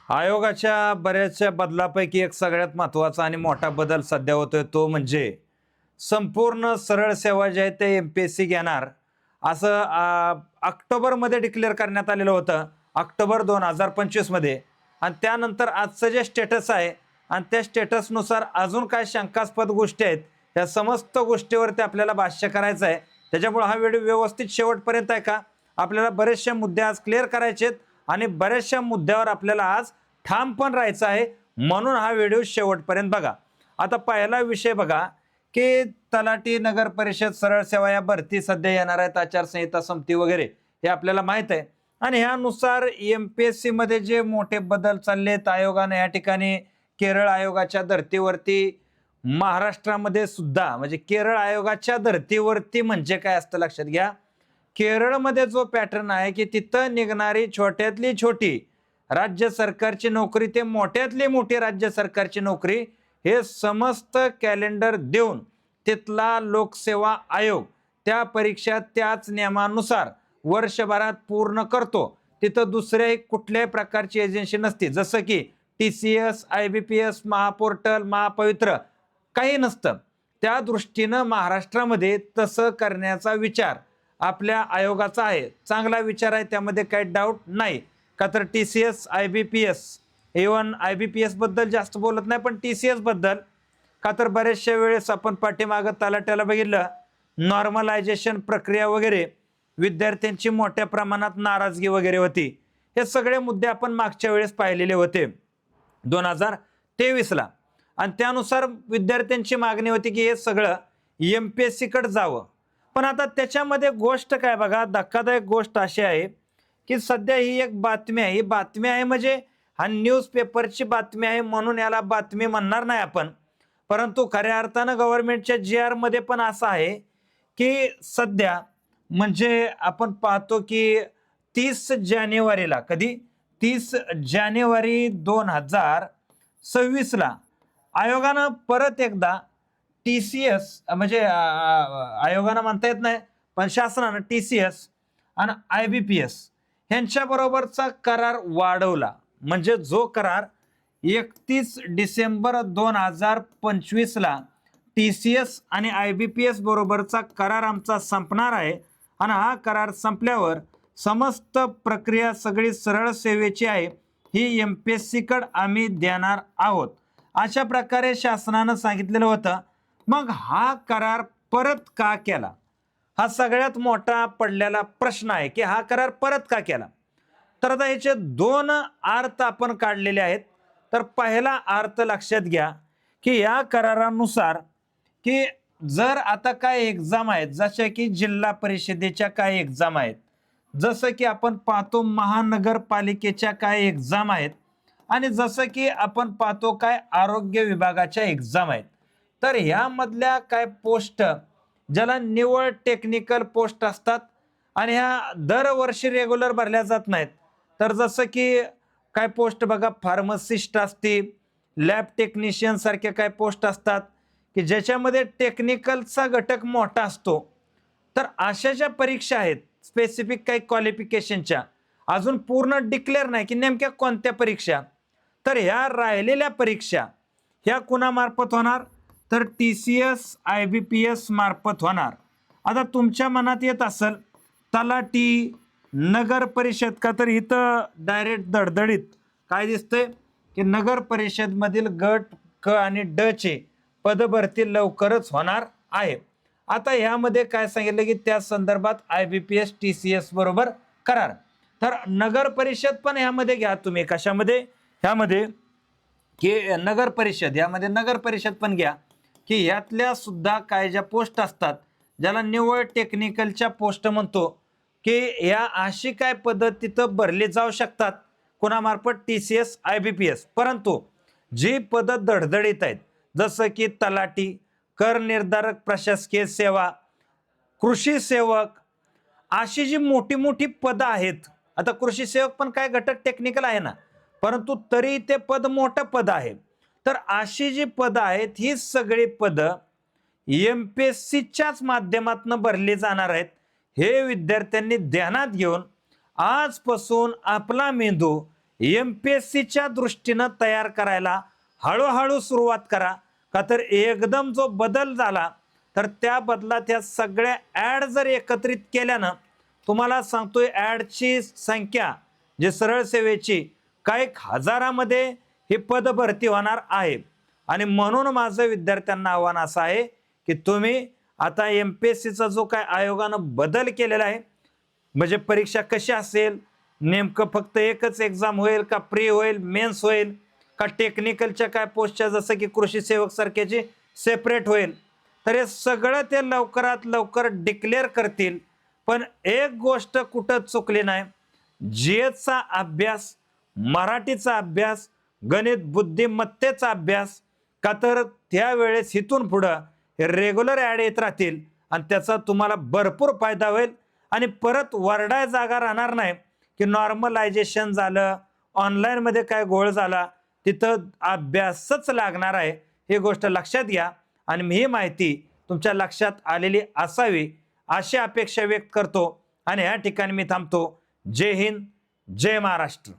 आयोगाच्या बऱ्याचशा बदलापैकी एक सगळ्यात महत्त्वाचा आणि मोठा बदल सध्या होतोय तो म्हणजे संपूर्ण सरळ सेवा जे आहे ते एमपीएससी घेणार असं ऑक्टोबरमध्ये डिक्लेअर करण्यात आलेलं होतं, ऑक्टोबर 2025 मध्ये. आणि त्यानंतर आजचं जे स्टेटस आहे आणि त्या स्टेटसनुसार अजून काय शंकास्पद गोष्टी आहेत, या समस्त गोष्टीवरती आपल्याला भाष्य करायचं आहे. त्याच्यामुळे हा व्हिडिओ व्यवस्थित शेवटपर्यंत आहे का, आपल्याला बरेचसे मुद्दे आज क्लिअर करायचे आहेत आणि बऱ्याचशा मुद्द्यावर आपल्याला आज ठाम पण राहायचं आहे, म्हणून हा व्हिडिओ शेवटपर्यंत बघा. आता पहिला विषय बघा की तलाठी नगर परिषद सरळ सेवा या भरती सध्या येणार आहेत, आचारसंहिता संपती वगैरे हे आपल्याला माहित आहे. आणि ह्यानुसार एमपीएससी मध्ये जे मोठे बदल चाललेत, आयोगाने या ठिकाणी केरळ आयोगाच्या धर्तीवरती महाराष्ट्रामध्ये सुद्धा म्हणजे केरळ आयोगाच्या धर्तीवरती म्हणजे काय असतं लक्षात घ्या. केरळमध्ये जो पॅटर्न आहे की तिथं निघणारी छोट्यातली छोटी राज्य सरकारची नोकरी ते मोठ्यातली मोठी राज्य सरकारची नोकरी हे समस्त कॅलेंडर देऊन तिथला लोकसेवा आयोग त्या परीक्षा त्याच नियमानुसार वर्षभरात पूर्ण करतो. तिथं दुसऱ्या कुठल्याही प्रकारची एजन्सी नसते, जसं की टीसीएस, आयबीपीएस, महापोर्टल, महापवित्र काही नसतं. त्या दृष्टीनं महाराष्ट्रामध्ये तसं करण्याचा विचार आपल्या आयोगाचा आहे. चांगला विचार आहे, त्यामध्ये काही डाऊट नाही. का तर टीसीएस, आयबीपीएस, इव्हन आयबीपीएस बद्दल जास्त बोलत नाही, पण टीसीएस बद्दल का तर बऱ्याचशा वेळेस आपण पाठीमागं तलाट्याला बघितलं, नॉर्मलायझेशन प्रक्रिया वगैरे विद्यार्थ्यांची मोठ्या प्रमाणात नाराजगी वगैरे होती. हे सगळे मुद्दे आपण मागच्या वेळेस पाहिलेले होते 2023ला. आणि त्यानुसार विद्यार्थ्यांची मागणी होती की हे सगळं एमपीएससी कडे जावं. पण आता त्याच्यामध्ये गोष्ट काय बघा, धक्कादायक गोष्ट अशी आहे की सध्या ही एक बातमी आहे. ही बातमी आहे म्हणजे हा न्यूजपेपरची बातमी आहे, म्हणून याला बातमी म्हणणार नाही आपण. परंतु खऱ्या अर्थानं गव्हर्नमेंटच्या जी आर मध्ये पण असं आहे की सध्या म्हणजे आपण पाहतो की 30 जानेवारीला, कधी 30 जानेवारी 2026ला आयोगानं परत एकदा टीसीएस म्हणजे आयोगानं म्हणता येत नाही पण शासनानं टीसीएस आणि आयबीपीएस ह्यांच्या बरोबरचा करार वाढवला. म्हणजे जो करार 31 डिसेंबर 2025ला टीसीएस आणि आयबीपीएस बरोबरचा करार आमचा संपणार आहे आणि हा करार संपल्यावर समस्त प्रक्रिया सगळी सरळ सेवेची आहे ही एमपीएससी कडे आम्ही देणार आहोत, अशा प्रकारे शासनानं सांगितलेलं होतं. मग हा करार परत का केला, हा सगळ्यात मोठा पडलेला प्रश्न आहे की हा करार परत का केला. तर आता याचे दोन अर्थ आपण काढलेले आहेत. तर पहिला अर्थ लक्षात घ्या की या करारानुसार की जर आता काय एक्झाम आहेत, जशा की जिल्हा परिषदेच्या काय एक्झाम आहेत, जसं की आपण पाहतो महानगरपालिकेच्या काय एक्झाम आहेत आणि जसं की आपण पाहतो काय आरोग्य विभागाच्या एक्झाम आहेत. तर ह्यामधल्या काय पोस्ट ज्याला निवळ टेक्निकल पोस्ट असतात आणि ह्या दरवर्षी रेग्युलर भरल्या जात नाहीत. तर जसं की काय पोस्ट बघा, फार्मासिस्ट असतील, लॅब टेक्निशियन सारखे काय पोस्ट असतात की ज्याच्यामध्ये टेक्निकलचा घटक मोठा असतो. तर अशा ज्या परीक्षा आहेत स्पेसिफिक काही क्वालिफिकेशनच्या, अजून पूर्ण डिक्लेअर नाही की नेमक्या कोणत्या परीक्षा. तर ह्या राहिलेल्या परीक्षा ह्या कुणामार्फत होणार, तर टीसीएस आयबीपीएस मार्फत होणार. आता तुमच्या मनात येत असेल तलाठी नगर परिषद का, तर इथं डायरेक्ट दडदडीत काय दिसतंय की नगर परिषद मधील गट क आणि ड चे पदभरती लवकरच होणार आहे. आता ह्यामध्ये काय सांगितलं की त्या संदर्भात आयबीपीएस टीसीएस बरोबर करार. तर नगर परिषद पण ह्यामध्ये घ्या तुम्ही, कशामध्ये, ह्यामध्ये की नगर परिषद, यामध्ये नगर परिषद पण घ्या की ह्यातल्या सुद्धा काय ज्या पोस्ट असतात ज्याला निव्वळ टेक्निकलच्या पोस्ट म्हणतो की या अशी काय पद्धत तिथं भरली जाऊ शकतात कोणामार्फत, टीसीएस आयबीपीएस. परंतु जी पद्धत धडधडीत आहेत जसं की तलाठी, कर निर्धारक प्रशासकीय सेवा, कृषी सेवक, अशी जी मोठी मोठी पदं आहेत. आता कृषी सेवक पण काय घटक टेक्निकल आहे ना, परंतु तरी ते पद मोठं पद आहे. तर अशी जी पदं आहेत ही सगळी पदं एमपीएससीच्याच माध्यमातून भरली जाणार आहेत. हे विद्यार्थ्यांनी ध्यानात घेऊन आजपासून आपला मेंदू MPSCच्या दृष्टीनं तयार करायला हळूहळू सुरुवात करा. का तर एकदम जो बदल झाला तर त्या बदलात या सगळ्या ॲड जर एकत्रित केल्यानं तुम्हाला सांगतोय ॲडची संख्या जे सरळ सेवेची काही हजारामध्ये ही पद भरती होणार आहे. आणि म्हणून माझं विद्यार्थ्यांना आव्हान असं आहे की तुम्ही आता MPSCचा जो काय आयोगानं बदल केलेला आहे, म्हणजे परीक्षा कशी असेल, नेमकं फक्त एकच एक्झाम होईल का प्री होईल, मेन्स होईल का टेक्निकलच्या काय पोस्टच्या जसं की कृषी सेवक सारख्याची सेपरेट होईल, तर हे सगळं ते लवकरात लवकर डिक्लेअर करतील. पण एक गोष्ट कुठं चुकली नाही, GSचा अभ्यास, मराठीचा अभ्यास, गणित बुद्धिमत्तेचा अभ्यास, का तर त्यावेळेस इथून पुढं हे रेग्युलर ॲड येत राहतील आणि त्याचा तुम्हाला भरपूर फायदा होईल. आणि परत वरडाय जागा राहणार नाही की नॉर्मलायझेशन झालं, ऑनलाईनमध्ये काय घोळ झाला, तिथं अभ्यासच लागणार आहे. ही गोष्ट लक्षात घ्या आणि ही माहिती तुमच्या लक्षात आलेली असावी अशी अपेक्षा व्यक्त करतो आणि या ठिकाणी मी थांबतो. जय हिंद, जय महाराष्ट्र.